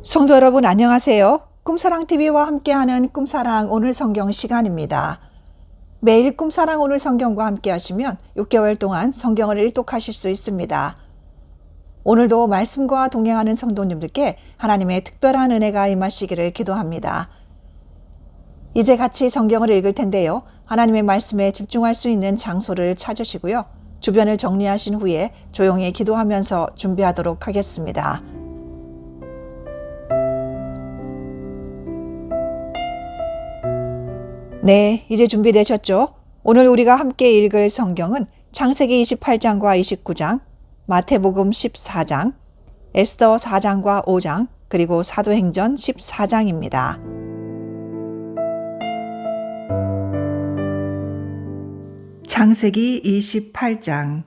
성도 여러분 안녕하세요. 꿈사랑TV와 함께하는 꿈사랑 오늘 성경 시간입니다. 매일 꿈사랑 오늘 성경과 함께 하시면 6개월 동안 성경을 일독하실 수 있습니다. 오늘도 말씀과 동행하는 성도님들께 하나님의 특별한 은혜가 임하시기를 기도합니다. 이제 같이 성경을 읽을 텐데요. 하나님의 말씀에 집중할 수 있는 장소를 찾으시고요. 주변을 정리하신 후에 조용히 기도하면서 준비하도록 하겠습니다. 네, 이제 준비되셨죠? 오늘 우리가 함께 읽을 성경은 창세기 28장과 29장, 마태복음 14장, 에스더 4장과 5장, 그리고 사도행전 14장입니다. 창세기 28장.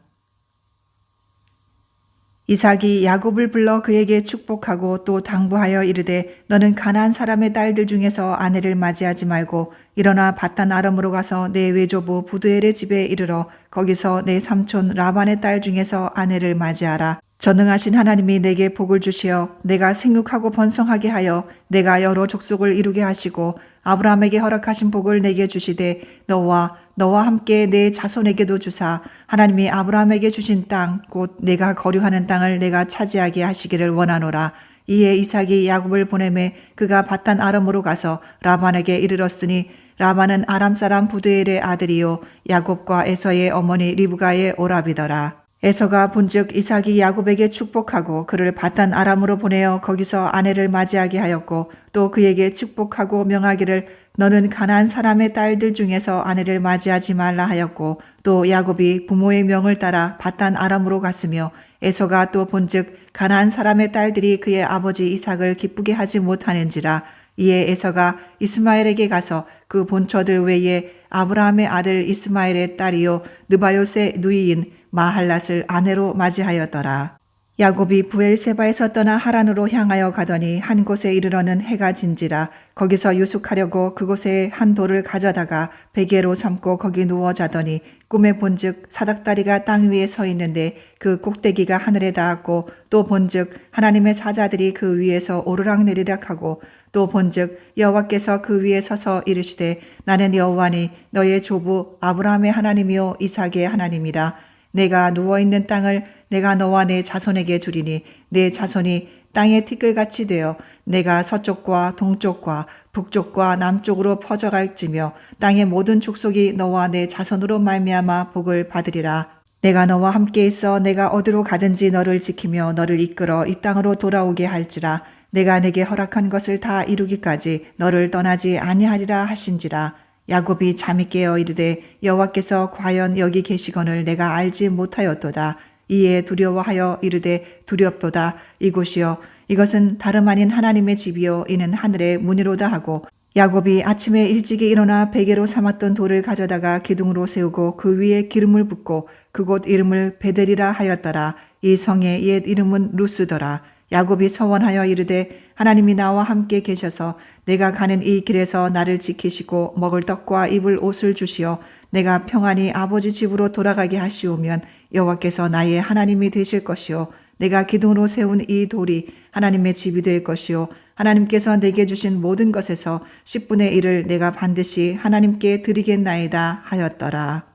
이삭이 야곱을 불러 그에게 축복하고 또 당부하여 이르되 너는 가나안 사람의 딸들 중에서 아내를 맞이하지 말고 일어나 밧단 아람으로 가서 내 외조부 부두엘의 집에 이르러 거기서 내 삼촌 라반의 딸 중에서 아내를 맞이하라. 전능하신 하나님이 내게 복을 주시어 내가 생육하고 번성하게 하여 내가 여러 족속을 이루게 하시고 아브라함에게 허락하신 복을 내게 주시되 너와 함께 내 자손에게도 주사 하나님이 아브라함에게 주신 땅 곧 내가 거류하는 땅을 내가 차지하게 하시기를 원하노라. 이에 이삭이 야곱을 보내매 그가 밧단 아람으로 가서 라반에게 이르렀으니 라반은 아람 사람 부두엘의 아들이요 야곱과 에서의 어머니 리브가의 오라비더라. 에서가 본즉 이삭이 야곱에게 축복하고 그를 밧단 아람으로 보내어 거기서 아내를 맞이하게 하였고 또 그에게 축복하고 명하기를 너는 가나안 사람의 딸들 중에서 아내를 맞이하지 말라 하였고 또 야곱이 부모의 명을 따라 밧단 아람으로 갔으며 에서가 또 본즉 가나안 사람의 딸들이 그의 아버지 이삭을 기쁘게 하지 못하는지라. 이에 에서가 이스마엘에게 가서 그 본처들 외에 아브라함의 아들 이스마엘의 딸이요 느바요스의 누이인 마할랏을 아내로 맞이하였더라. 야곱이 부엘세바에서 떠나 하란으로 향하여 가더니 한 곳에 이르러는 해가 진지라. 거기서 유숙하려고 그곳에 한 돌을 가져다가 베개로 삼고 거기 누워 자더니 꿈에 본즉 사닥다리가 땅 위에 서 있는데 그 꼭대기가 하늘에 닿았고 또 본즉 하나님의 사자들이 그 위에서 오르락내리락 하고 또 본즉 여호와께서 그 위에 서서 이르시되 나는 여호와니 너의 조부 아브라함의 하나님이요 이삭의 하나님이라. 내가 누워있는 땅을 내가 너와 내 자손에게 주리니 내 자손이 땅의 티끌같이 되어 내가 서쪽과 동쪽과 북쪽과 남쪽으로 퍼져갈지며 땅의 모든 족속이 너와 내 자손으로 말미암아 복을 받으리라. 내가 너와 함께 있어 내가 어디로 가든지 너를 지키며 너를 이끌어 이 땅으로 돌아오게 할지라. 내가 내게 허락한 것을 다 이루기까지 너를 떠나지 아니하리라 하신지라. 야곱이 잠이 깨어 이르되 여호와께서 과연 여기 계시거늘 내가 알지 못하였도다. 이에 두려워하여 이르되 두렵도다. 이곳이여 이것은 다름 아닌 하나님의 집이요 이는 하늘의 문이로다 하고 야곱이 아침에 일찍이 일어나 베개로 삼았던 돌을 가져다가 기둥으로 세우고 그 위에 기름을 붓고 그곳 이름을 베델이라 하였더라. 이 성의 옛 이름은 루스더라. 야곱이 서원하여 이르되 하나님이 나와 함께 계셔서 내가 가는 이 길에서 나를 지키시고 먹을 떡과 입을 옷을 주시어 내가 평안히 아버지 집으로 돌아가게 하시오면 여호와께서 나의 하나님이 되실 것이요 내가 기둥으로 세운 이 돌이 하나님의 집이 될 것이요 하나님께서 내게 주신 모든 것에서 10분의 1을 내가 반드시 하나님께 드리겠나이다 하였더라.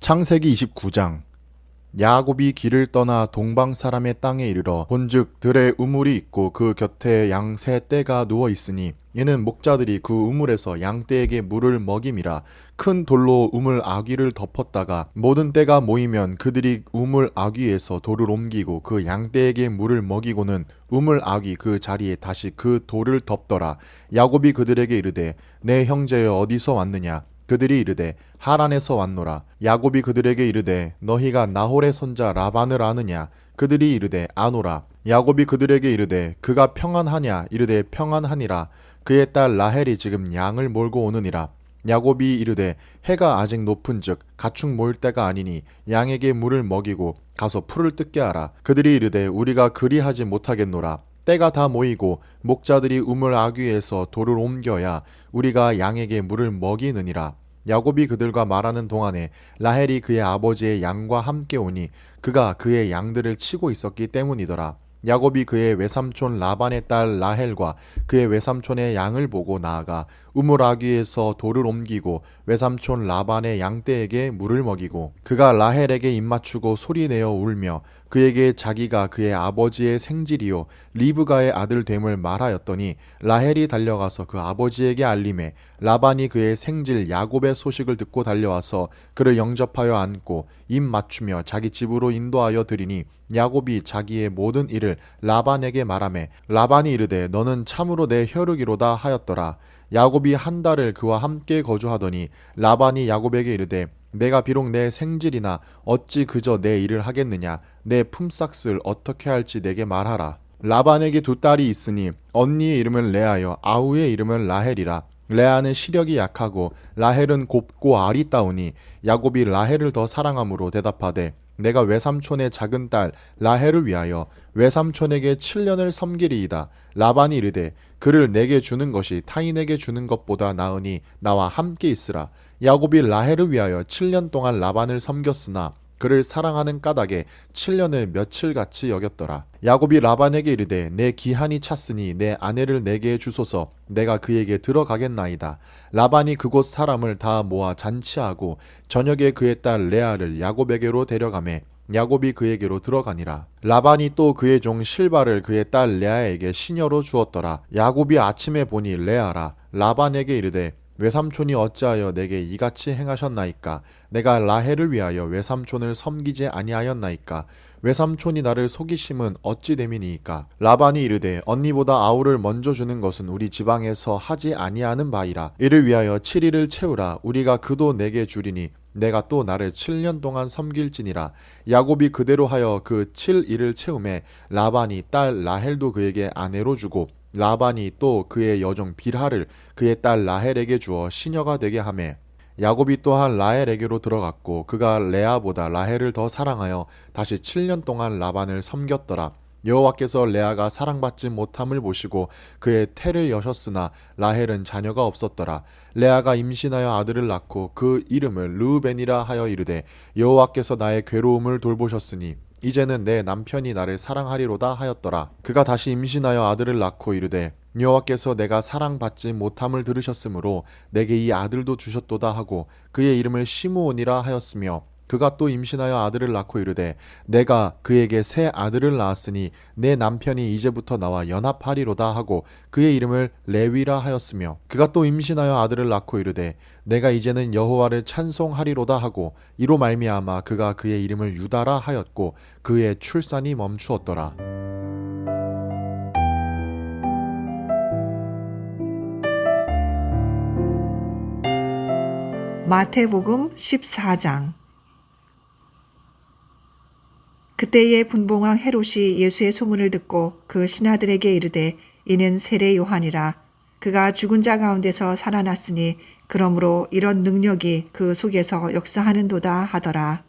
창세기 29장. 야곱이 길을 떠나 동방 사람의 땅에 이르러 본즉 들에 우물이 있고 그 곁에 양 세 떼가 누워 있으니 이는 목자들이 그 우물에서 양 떼에게 물을 먹임이라. 큰 돌로 우물 아귀를 덮었다가 모든 떼가 모이면 그들이 우물 아귀에서 돌을 옮기고 그 양 떼에게 물을 먹이고는 우물 아귀 그 자리에 다시 그 돌을 덮더라. 야곱이 그들에게 이르되 내 형제여 어디서 왔느냐? 그들이 이르되 하란에서 왔노라. 야곱이 그들에게 이르되 너희가 나홀의 손자 라반을 아느냐? 그들이 이르되 아노라. 야곱이 그들에게 이르되 그가 평안하냐? 이르되 평안하니라. 그의 딸 라헬이 지금 양을 몰고 오느니라. 야곱이 이르되 해가 아직 높은즉 가축 모일 때가 아니니 양에게 물을 먹이고 가서 풀을 뜯게 하라. 그들이 이르되 우리가 그리하지 못하겠노라. 때가 다 모이고 목자들이 우물 아귀에서 돌을 옮겨야 우리가 양에게 물을 먹이느니라. 야곱이 그들과 말하는 동안에 라헬이 그의 아버지의 양과 함께 오니 그가 그의 양들을 치고 있었기 때문이더라. 야곱이 그의 외삼촌 라반의 딸 라헬과 그의 외삼촌의 양을 보고 나아가 우물아귀에서 돌을 옮기고 외삼촌 라반의 양떼에게 물을 먹이고 그가 라헬에게 입맞추고 소리내어 울며 그에게 자기가 그의 아버지의 생질이요 리브가의 아들 됨을 말하였더니 라헬이 달려가서 그 아버지에게 알림해 라반이 그의 생질 야곱의 소식을 듣고 달려와서 그를 영접하여 안고 입 맞추며 자기 집으로 인도하여 드리니 야곱이 자기의 모든 일을 라반에게 말하매 라반이 이르되 너는 참으로 내 혈육이로다 하였더라. 야곱이 한 달을 그와 함께 거주하더니 라반이 야곱에게 이르되 내가 비록 내 생질이나 어찌 그저 내 일을 하겠느냐 내 품삯을 어떻게 할지 내게 말하라. 라반에게 두 딸이 있으니 언니의 이름은 레아여 아우의 이름은 라헬이라. 레아는 시력이 약하고 라헬은 곱고 아리따우니 야곱이 라헬을 더 사랑함으로 대답하되 내가 외삼촌의 작은 딸 라헬을 위하여 외삼촌에게 7년을 섬기리이다. 라반이 이르되 그를 내게 주는 것이 타인에게 주는 것보다 나으니 나와 함께 있으라. 야곱이 라헬을 위하여 7년 동안 라반을 섬겼으나 그를 사랑하는 까닭에 7년을 며칠같이 여겼더라. 야곱이 라반에게 이르되 내 기한이 찼으니 내 아내를 내게 주소서 내가 그에게 들어가겠나이다. 라반이 그곳 사람을 다 모아 잔치하고 저녁에 그의 딸 레아를 야곱에게로 데려가매 야곱이 그에게로 들어가니라. 라반이 또 그의 종 실바를 그의 딸 레아에게 시녀로 주었더라. 야곱이 아침에 보니 레아라. 라반에게 이르되 외삼촌이 어찌하여 내게 이같이 행하셨나이까? 내가 라헬을 위하여 외삼촌을 섬기지 아니하였나이까? 외삼촌이 나를 속이심은 어찌 됨이니이까? 라반이 이르되 언니보다 아우를 먼저 주는 것은 우리 지방에서 하지 아니하는 바이라. 이를 위하여 7일을 채우라. 우리가 그도 내게 주리니 내가 또 나를 7년 동안 섬길지니라. 야곱이 그대로 하여 그 7일을 채우매 라반이 딸 라헬도 그에게 아내로 주고 라반이 또 그의 여종 빌하를 그의 딸 라헬에게 주어 시녀가 되게 하매 야곱이 또한 라헬에게로 들어갔고 그가 레아보다 라헬을 더 사랑하여 다시 7년 동안 라반을 섬겼더라. 여호와께서 레아가 사랑받지 못함을 보시고 그의 태를 여셨으나 라헬은 자녀가 없었더라. 레아가 임신하여 아들을 낳고 그 이름을 르우벤이라 하여 이르되 여호와께서 나의 괴로움을 돌보셨으니 이제는 내 남편이 나를 사랑하리로다 하였더라. 그가 다시 임신하여 아들을 낳고 이르되 여호와께서 내가 사랑받지 못함을 들으셨으므로 내게 이 아들도 주셨도다 하고 그의 이름을 시므온이라 하였으며 그가 또 임신하여 아들을 낳고 이르되 내가 그에게 새 아들을 낳았으니 내 남편이 이제부터 나와 연합하리로다 하고 그의 이름을 레위라 하였으며 그가 또 임신하여 아들을 낳고 이르되 내가 이제는 여호와를 찬송하리로다 하고 이로 말미암아 그가 그의 이름을 유다라 하였고 그의 출산이 멈추었더라. 마태복음 14장. 그때에 분봉왕 헤롯이 예수의 소문을 듣고 그 신하들에게 이르되 이는 세례 요한이라. 그가 죽은 자 가운데서 살아났으니 그러므로 이런 능력이 그 속에서 역사하는도다 하더라.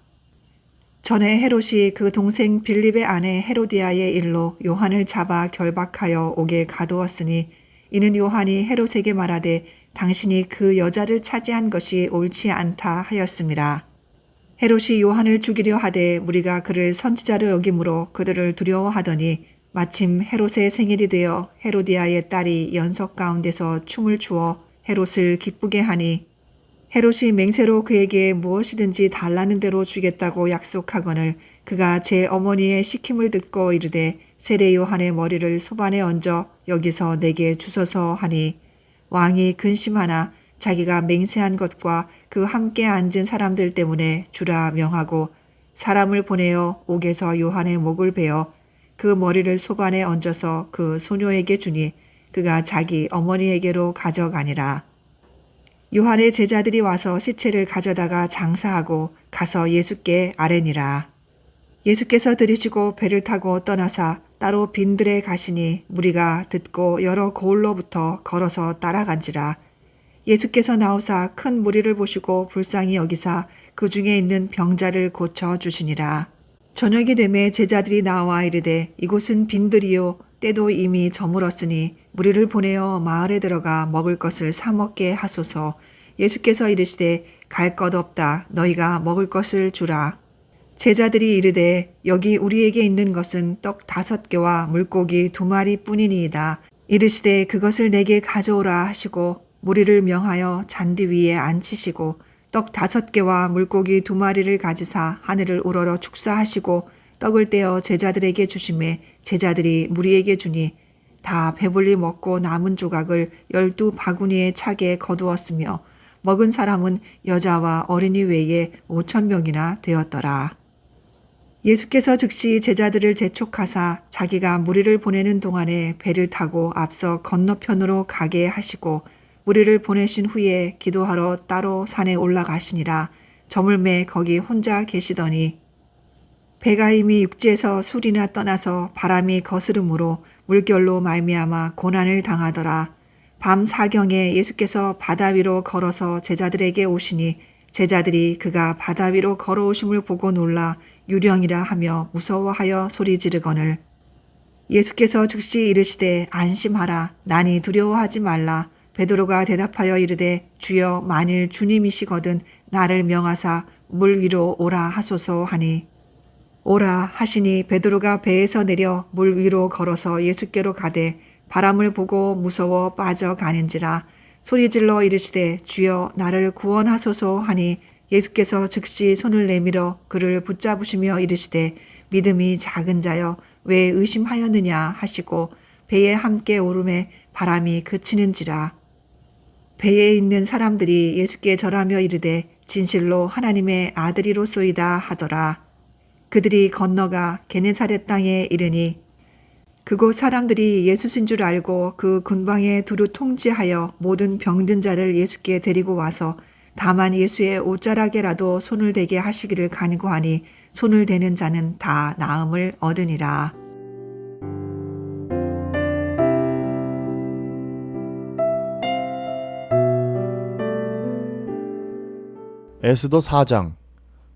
전에 헤롯이 그 동생 빌립의 아내 헤로디아의 일로 요한을 잡아 결박하여 옥에 가두었으니 이는 요한이 헤롯에게 말하되 당신이 그 여자를 차지한 것이 옳지 않다 하였음이라. 헤롯이 요한을 죽이려 하되 무리가 그를 선지자로 여김으로 그들을 두려워하더니 마침 헤롯의 생일이 되어 헤로디아의 딸이 연석 가운데서 춤을 추어 헤롯을 기쁘게 하니 헤롯이 맹세로 그에게 무엇이든지 달라는 대로 주겠다고 약속하거늘 그가 제 어머니의 시킴을 듣고 이르되 세례 요한의 머리를 소반에 얹어 여기서 내게 주소서 하니 왕이 근심하나 자기가 맹세한 것과 그 함께 앉은 사람들 때문에 주라 명하고 사람을 보내어 옥에서 요한의 목을 베어 그 머리를 소반에 얹어서 그 소녀에게 주니 그가 자기 어머니에게로 가져가니라. 요한의 제자들이 와서 시체를 가져다가 장사하고 가서 예수께 아뢰니라. 예수께서 들이시고 배를 타고 떠나사 따로 빈들에 가시니 무리가 듣고 여러 고을로부터 걸어서 따라간지라. 예수께서 나오사 큰 무리를 보시고 불쌍히 여기사 그 중에 있는 병자를 고쳐 주시니라. 저녁이 되매 제자들이 나와 이르되 이곳은 빈들이요 때도 이미 저물었으니 무리를 보내어 마을에 들어가 먹을 것을 사 먹게 하소서. 예수께서 이르시되 갈 것 없다. 너희가 먹을 것을 주라. 제자들이 이르되 여기 우리에게 있는 것은 떡 5개와 물고기 2마리 뿐이니이다. 이르시되 그것을 내게 가져오라 하시고 무리를 명하여 잔디 위에 앉히시고 떡 5개와 물고기 2마리를 가지사 하늘을 우러러 축사하시고 떡을 떼어 제자들에게 주시매 제자들이 무리에게 주니 다 배불리 먹고 남은 조각을 12바구니에 차게 거두었으며 먹은 사람은 여자와 어린이 외에 5,000명이나 되었더라. 예수께서 즉시 제자들을 재촉하사 자기가 무리를 보내는 동안에 배를 타고 앞서 건너편으로 가게 하시고 무리를 보내신 후에 기도하러 따로 산에 올라가시니라. 저물매 거기 혼자 계시더니 배가 이미 육지에서 술이나 떠나서 바람이 거스름으로 물결로 말미암아 고난을 당하더라. 밤 4경에 예수께서 바다 위로 걸어서 제자들에게 오시니 제자들이 그가 바다 위로 걸어오심을 보고 놀라 유령이라 하며 무서워하여 소리 지르거늘 예수께서 즉시 이르시되 안심하라 나니 두려워하지 말라. 베드로가 대답하여 이르되 주여 만일 주님이시거든 나를 명하사 물 위로 오라 하소서 하니 오라 하시니 베드로가 배에서 내려 물 위로 걸어서 예수께로 가되 바람을 보고 무서워 빠져가는지라 소리질러 이르시되 주여 나를 구원하소서 하니 예수께서 즉시 손을 내밀어 그를 붙잡으시며 이르시되 믿음이 작은 자여 왜 의심하였느냐 하시고 배에 함께 오름에 바람이 그치는지라. 배에 있는 사람들이 예수께 절하며 이르되 진실로 하나님의 아들이로소이다 하더라. 그들이 건너가 게네사렛 땅에 이르니 그곳 사람들이 예수신 줄 알고 그 근방에 두루 통지하여 모든 병든 자를 예수께 데리고 와서 다만 예수의 옷자락에라도 손을 대게 하시기를 간구하니 손을 대는 자는 다 나음을 얻으니라. 에스더 4장.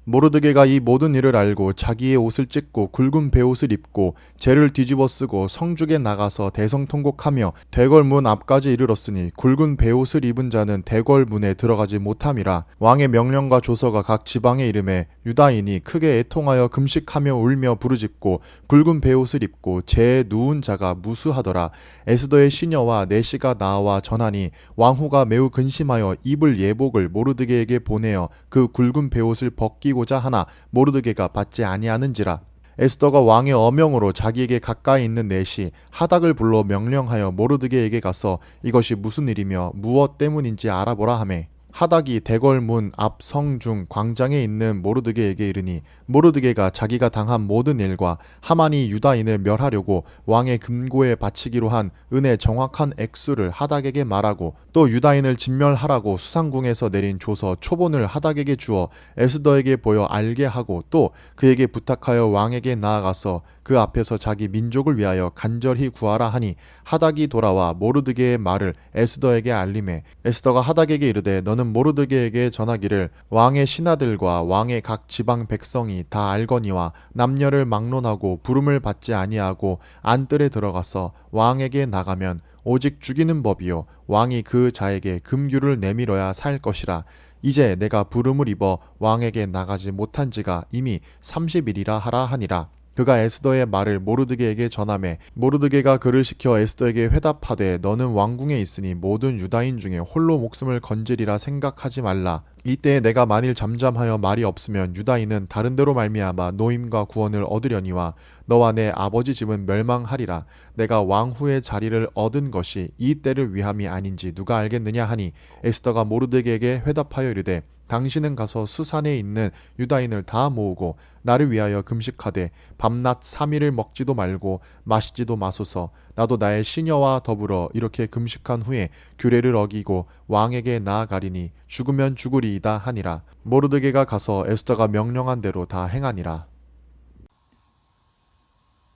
모르드게가 이 모든 일을 알고 자기의 옷을 찢고 굵은 베옷을 입고 재를 뒤집어 쓰고 성중에 나가서 대성통곡하며 대궐문 앞까지 이르렀으니 굵은 베옷을 입은 자는 대궐문에 들어가지 못함이라. 왕의 명령과 조서가 각 지방에 이름에 유다인이 크게 애통하여 금식하며 울며 부르짖고 굵은 베옷을 입고 재에 누운 자가 무수하더라. 에스더의 시녀와 내시가 나와 전하니 왕후가 매우 근심하여 입을 예복을 모르드게에게 보내어 그 굵은 베옷을 벗기고자 하나 모르드게가 받지 아니하는지라. 에스더가 왕의 어명으로 자기에게 가까이 있는 내시 하닥을 불러 명령하여 모르드게에게 가서 이것이 무슨 일이며 무엇 때문인지 알아보라 하매 하닥이 대궐문 앞 성중 광장에 있는 모르드게에게 이르니 모르드게가 자기가 당한 모든 일과 하만이 유다인을 멸하려고 왕의 금고에 바치기로 한 은의 정확한 액수를 하닥에게 말하고 또 유다인을 진멸하라고 수상궁에서 내린 조서 초본을 하닥에게 주어 에스더에게 보여 알게 하고 또 그에게 부탁하여 왕에게 나아가서 그 앞에서 자기 민족을 위하여 간절히 구하라 하니 하닥이 돌아와 모르드게의 말을 에스더에게 알림해 에스더가 하닥에게 이르되 너는 모르드게에게 전하기를 왕의 신하들과 왕의 각 지방 백성이 다 알거니와 남녀를 막론하고 부름을 받지 아니하고 안뜰에 들어가서 왕에게 나가면 오직 죽이는 법이요 왕이 그 자에게 금규를 내밀어야 살 것이라. 이제 내가 부름을 입어 왕에게 나가지 못한 지가 이미 30일이라 하라 하니라. 그가 에스더의 말을 모르드게에게 전하매 모르드게가 그를 시켜 에스더에게 회답하되 너는 왕궁에 있으니 모든 유다인 중에 홀로 목숨을 건지리라 생각하지 말라. 이때 내가 만일 잠잠하여 말이 없으면 유다인은 다른 데로 말미암아 노임과 구원을 얻으려니와 너와 내 아버지 집은 멸망하리라. 내가 왕후의 자리를 얻은 것이 이 때를 위함이 아닌지 누가 알겠느냐 하니 에스더가 모르드게에게 회답하여 이르되 당신은 가서 수산에 있는 유다인을 다 모으고 나를 위하여 금식하되 밤낮 3일을 먹지도 말고 마시지도 마소서. 나도 나의 시녀와 더불어 이렇게 금식한 후에 규례를 어기고 왕에게 나아가리니 죽으면 죽으리이다 하니라. 모르드게가 가서 에스더가 명령한 대로 다 행하니라.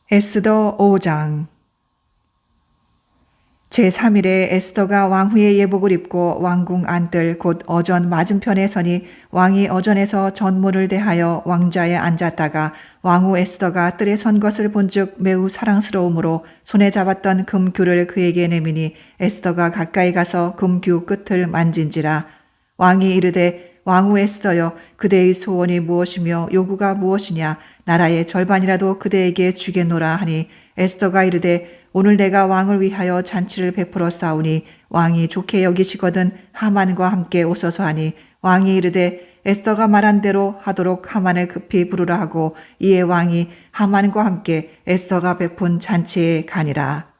에스더 5장. 제3일에 에스더가 왕후의 예복을 입고 왕궁 안뜰 곧 어전 맞은편에 서니 왕이 어전에서 전문을 대하여 왕좌에 앉았다가 왕후 에스더가 뜰에 선 것을 본즉 매우 사랑스러우므로 손에 잡았던 금규를 그에게 내미니 에스더가 가까이 가서 금규 끝을 만진지라. 왕이 이르되 왕후 에스더여, 그대의 소원이 무엇이며 요구가 무엇이냐? 나라의 절반이라도 그대에게 주겠노라 하니 에스더가 이르되 오늘 내가 왕을 위하여 잔치를 베풀어 싸우니 왕이 좋게 여기시거든 하만과 함께 오소서 하니 왕이 이르되 에스더가 말한 대로 하도록 하만을 급히 부르라 하고 이에 왕이 하만과 함께 에스더가 베푼 잔치에 가니라.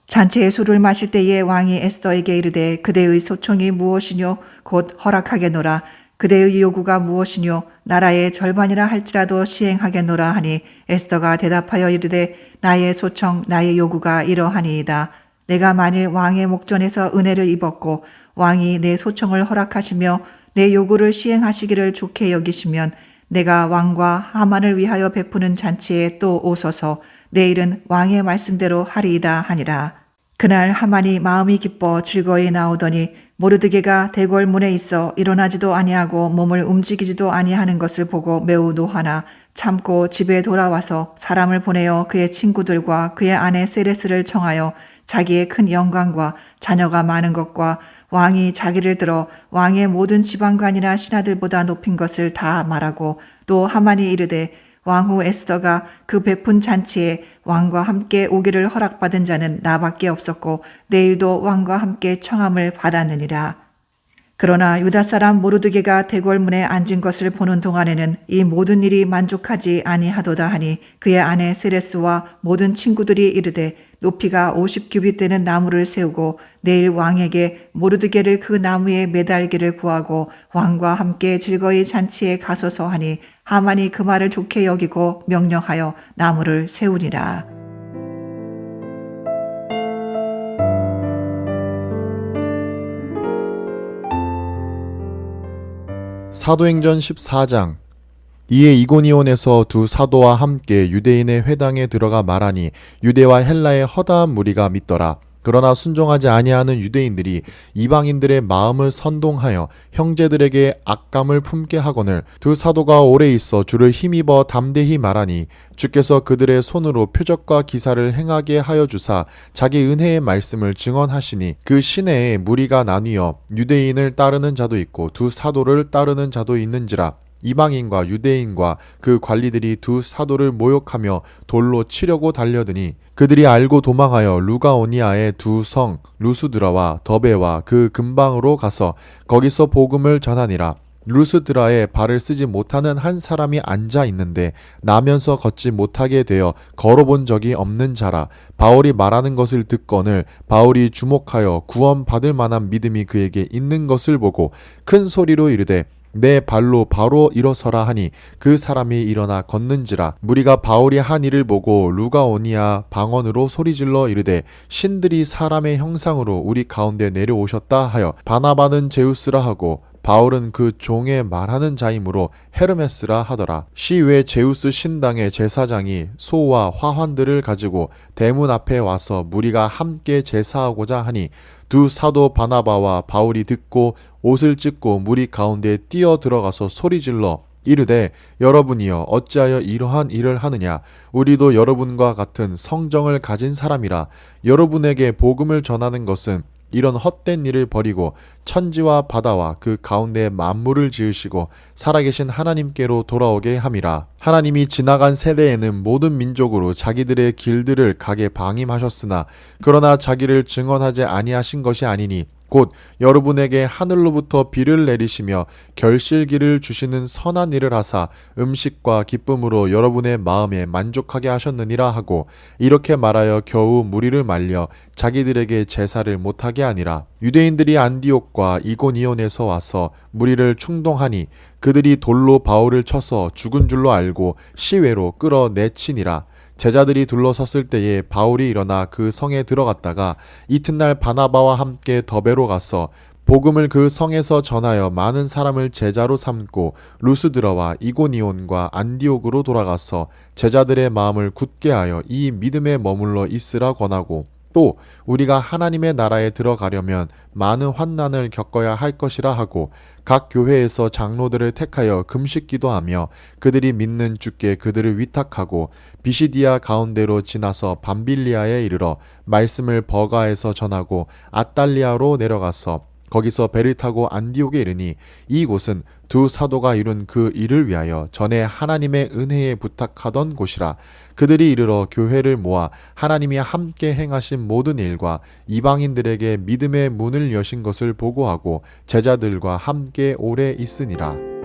잔치의 술을 마실 때에 왕이 에스더에게 이르되 그대의 소청이 무엇이뇨? 곧 허락하겠노라. 그대의 요구가 무엇이뇨? 나라의 절반이라 할지라도 시행하겠노라 하니 에스더가 대답하여 이르되 나의 소청 나의 요구가 이러하니이다. 내가 만일 왕의 목전에서 은혜를 입었고 왕이 내 소청을 허락하시며 내 요구를 시행하시기를 좋게 여기시면 내가 왕과 하만을 위하여 베푸는 잔치에 또 오소서. 내일은 왕의 말씀대로 하리이다 하니라. 그날 하만이 마음이 기뻐 즐거이 나오더니 모르드게가 대궐문에 있어 일어나지도 아니하고 몸을 움직이지도 아니하는 것을 보고 매우 노하나 참고 집에 돌아와서 사람을 보내어 그의 친구들과 그의 아내 세레스를 청하여 자기의 큰 영광과 자녀가 많은 것과 왕이 자기를 들어 왕의 모든 지방관이나 신하들보다 높인 것을 다 말하고 또 하만이 이르되 왕후 에스더가 그 베푼 잔치에 왕과 함께 오기를 허락받은 자는 나밖에 없었고 내일도 왕과 함께 청함을 받았느니라. 그러나 유다 사람 모르드게가 대궐문에 앉은 것을 보는 동안에는 이 모든 일이 만족하지 아니하도다 하니 그의 아내 세레스와 모든 친구들이 이르되 높이가 50규빗 되는 나무를 세우고 내일 왕에게 모르드게를 그 나무에 매달기를 구하고 왕과 함께 즐거이 잔치에 가소서 하니 하만이 그 말을 좋게 여기고 명령하여 나무를 세우니라. 사도행전 14장. 이에 이고니온에서 두 사도와 함께 유대인의 회당에 들어가 말하니 유대와 헬라의 허다한 무리가 믿더라. 그러나 순종하지 아니하는 유대인들이 이방인들의 마음을 선동하여 형제들에게 악감을 품게 하거늘 두 사도가 오래 있어 주를 힘입어 담대히 말하니 주께서 그들의 손으로 표적과 기사를 행하게 하여 주사 자기 은혜의 말씀을 증언하시니 그 시내에 무리가 나뉘어 유대인을 따르는 자도 있고 두 사도를 따르는 자도 있는지라. 이방인과 유대인과 그 관리들이 두 사도를 모욕하며 돌로 치려고 달려드니 그들이 알고 도망하여 루가오니아의 두 성 루스드라와 더베와 그 근방으로 가서 거기서 복음을 전하니라. 루스드라에 발을 쓰지 못하는 한 사람이 앉아 있는데 나면서 걷지 못하게 되어 걸어본 적이 없는 자라. 바울이 말하는 것을 듣거늘 바울이 주목하여 구원받을 만한 믿음이 그에게 있는 것을 보고 큰 소리로 이르되 내 발로 바로 일어서라 하니 그 사람이 일어나 걷는지라. 무리가 바울이 한 일을 보고 루가오니아 방언으로 소리질러 이르되 신들이 사람의 형상으로 우리 가운데 내려오셨다 하여 바나바는 제우스라 하고 바울은 그 종의 말하는 자이므로 헤르메스라 하더라. 시외 제우스 신당의 제사장이 소와 화환들을 가지고 대문 앞에 와서 무리가 함께 제사하고자 하니 두 사도 바나바와 바울이 듣고 옷을 찢고 무리 가운데 뛰어 들어가서 소리질러 이르되 여러분이여 어찌하여 이러한 일을 하느냐. 우리도 여러분과 같은 성정을 가진 사람이라. 여러분에게 복음을 전하는 것은 이런 헛된 일을 버리고 천지와 바다와 그 가운데 만물을 지으시고 살아계신 하나님께로 돌아오게 함이라. 하나님이 지나간 세대에는 모든 민족으로 자기들의 길들을 가게 방임하셨으나 그러나 자기를 증언하지 아니하신 것이 아니니 곧 여러분에게 하늘로부터 비를 내리시며 결실기를 주시는 선한 일을 하사 음식과 기쁨으로 여러분의 마음에 만족하게 하셨느니라 하고 이렇게 말하여 겨우 무리를 말려 자기들에게 제사를 못하게 하니라. 유대인들이 안디옥과 이고니온에서 와서 무리를 충동하니 그들이 돌로 바울을 쳐서 죽은 줄로 알고 시외로 끌어내치니라. 제자들이 둘러섰을 때에 바울이 일어나 그 성에 들어갔다가 이튿날 바나바와 함께 더베로 가서 복음을 그 성에서 전하여 많은 사람을 제자로 삼고 루스드라와 이고니온과 안디옥으로 돌아가서 제자들의 마음을 굳게 하여 이 믿음에 머물러 있으라 권하고 또 우리가 하나님의 나라에 들어가려면 많은 환난을 겪어야 할 것이라 하고 각 교회에서 장로들을 택하여 금식 기도하며 그들이 믿는 주께 그들을 위탁하고 비시디아 가운데로 지나서 밤빌리아에 이르러 말씀을 버가에서 전하고 아달리아로 내려가서 거기서 배를 타고 안디옥에 이르니 이곳은 두 사도가 이룬 그 일을 위하여 전에 하나님의 은혜에 부탁하던 곳이라. 그들이 이르러 교회를 모아 하나님이 함께 행하신 모든 일과 이방인들에게 믿음의 문을 여신 것을 보고하고 제자들과 함께 오래 있으니라.